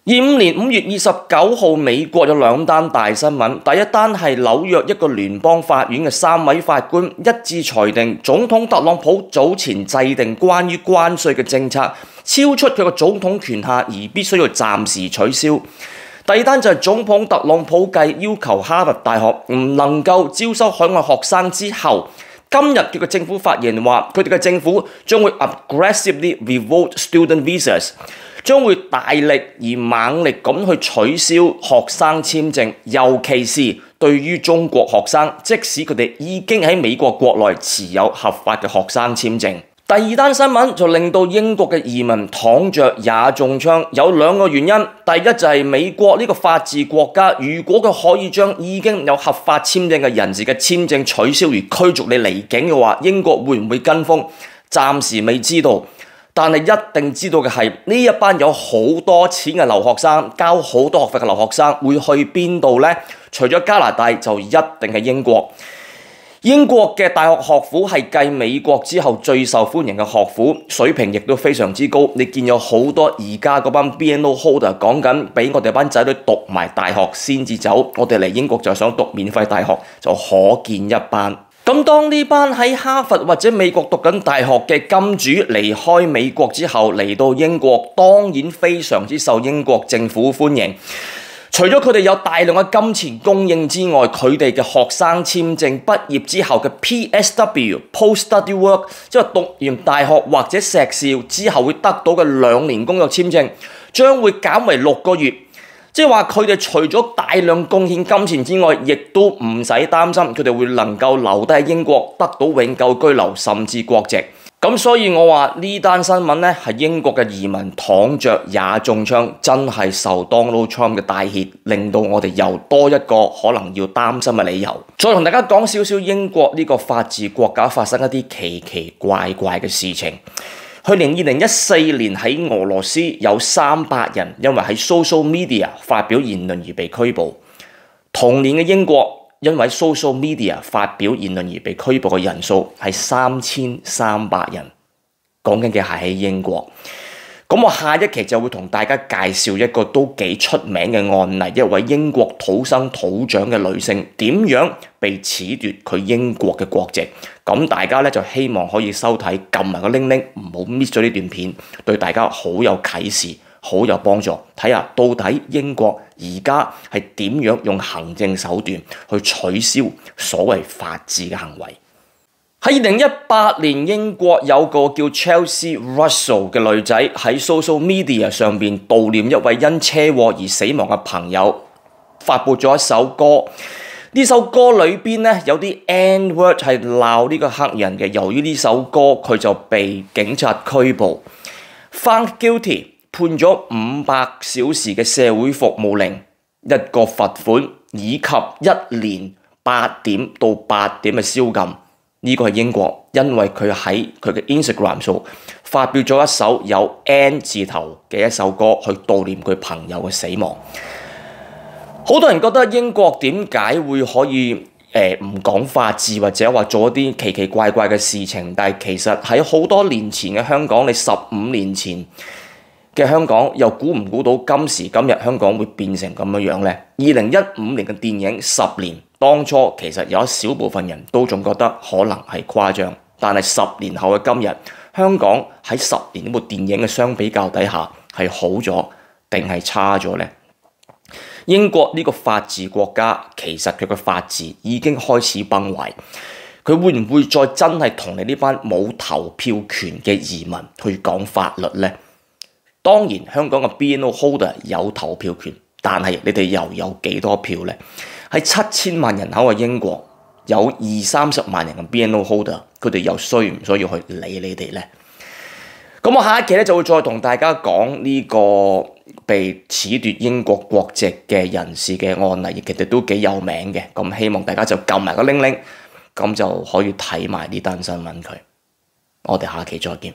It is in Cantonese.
2025年5月29號，美國有兩單大新聞。第一單係紐約一個聯邦法院嘅3位法官一致裁定，總統特朗普早前制定關於關稅嘅政策超出佢個總統權限，而必須要暫時取消。第二單就係總統特朗普繼要求哈佛大學唔能夠招收海外學生之後，今日佢嘅政府發言話，佢哋嘅政府將會 aggressively revoke student visas。將會大力而猛力咁去取消學生簽證，尤其是對於中國學生，即使佢哋已經喺美國國內持有合法嘅學生簽證。第二單新聞就令到英國嘅移民躺着也中槍，有兩個原因。第一就係美國呢個法治國家，如果佢可以將已經有合法簽證嘅人士嘅簽證取消而驅逐你離境嘅話，英國會唔會跟風？暫時未知道。但係一定知道嘅係，呢一班有好多錢嘅留學生，交好多學費嘅留學生會去邊度呢？除咗加拿大，就一定係英國。英國嘅大學學府係繼美國之後最受歡迎嘅學府，水平亦都非常之高。你見有好多而家嗰班 BNO holder 講緊，俾我哋班仔女讀埋大學先至走。我哋嚟英國就想讀免費大學，就可見一斑。咁當呢班喺哈佛或者美國讀緊大學嘅金主離開美國之後，嚟到英國，當然非常之受英國政府歡迎。除咗佢哋有大量嘅金錢供應之外，佢哋嘅學生簽證畢業之後嘅 PSW Post Study Work， 即係讀完大學或者碩士之後會得到嘅2年工作簽證，將會減為6個月。即係話佢哋除咗大量貢獻金錢之外，亦都唔使擔心佢哋會能夠留低喺英國，得到永久居留甚至國籍。咁所以我話呢單新聞呢係英國嘅移民躺着也中槍，真係受 Donald Trump 嘅大脅，令到我哋又多一個可能要擔心嘅理由。再同大家講少少英國呢個法治國家發生一啲奇奇怪怪嘅事情。去年2014年喺俄羅斯有300人因為喺 social media 發表言論而被拘捕。同年嘅英國因為 social media 發表言論而被拘捕嘅人數係3300人，講緊嘅係喺英國。咁我下一期就會同大家介紹一個都幾出名嘅案例，一位英國土生土長嘅女性點樣被褫奪佢英國嘅國籍。咁大家咧就希望可以收睇，撳埋個鈴鈴，唔好 miss 咗呢段片，對大家好有啟示，好有幫助。睇下到底英國而家係點樣用行政手段去取消所謂法治嘅行為。喺2018年，英國有個叫 Chelsea Russell 嘅女仔喺 social media 上邊悼念一位因車禍而死亡嘅朋友，發佈咗一首歌。呢首歌裏邊咧有啲 N-word 係鬧呢個黑人嘅。由於呢首歌佢就被警察拘捕，found guilty，判咗500小時嘅社會服務令，一個罰款以及1年8點到8點嘅宵禁。呢個係英國，因為佢喺佢嘅 Instagram 上發表咗一首有 N 字頭嘅一首歌，去悼念佢朋友嘅死亡。好多人覺得英國點解會可以唔講法治，或者話做一啲奇奇怪怪嘅事情？但係其實喺好多年前嘅香港，你15年前嘅香港又估唔估到今時今日香港會變成咁樣呢？2015年嘅電影《10年》，當初其實有一小部分人都仲覺得可能係誇張，但係10年後嘅今日，香港喺10年呢部電影嘅相比較底下係好咗定係差咗呢？英國呢個法治國家，其實佢嘅法治已經開始崩壞，佢會唔會再真係同你呢班冇投票權嘅移民去講法律呢？當然香港嘅 BNO holder 有投票權，但係你哋又有幾多票呢？喺7000萬人口嘅英國，有20-30萬人嘅 BNO holder， 佢哋又需唔需要去理你哋呢？咁我下一期咧就會再同大家講呢個被褫奪英國國籍嘅人士嘅案例，其實都幾有名嘅。咁希望大家就撳埋個鈴鈴，咁就可以睇埋呢單新聞佢。我哋下期再見。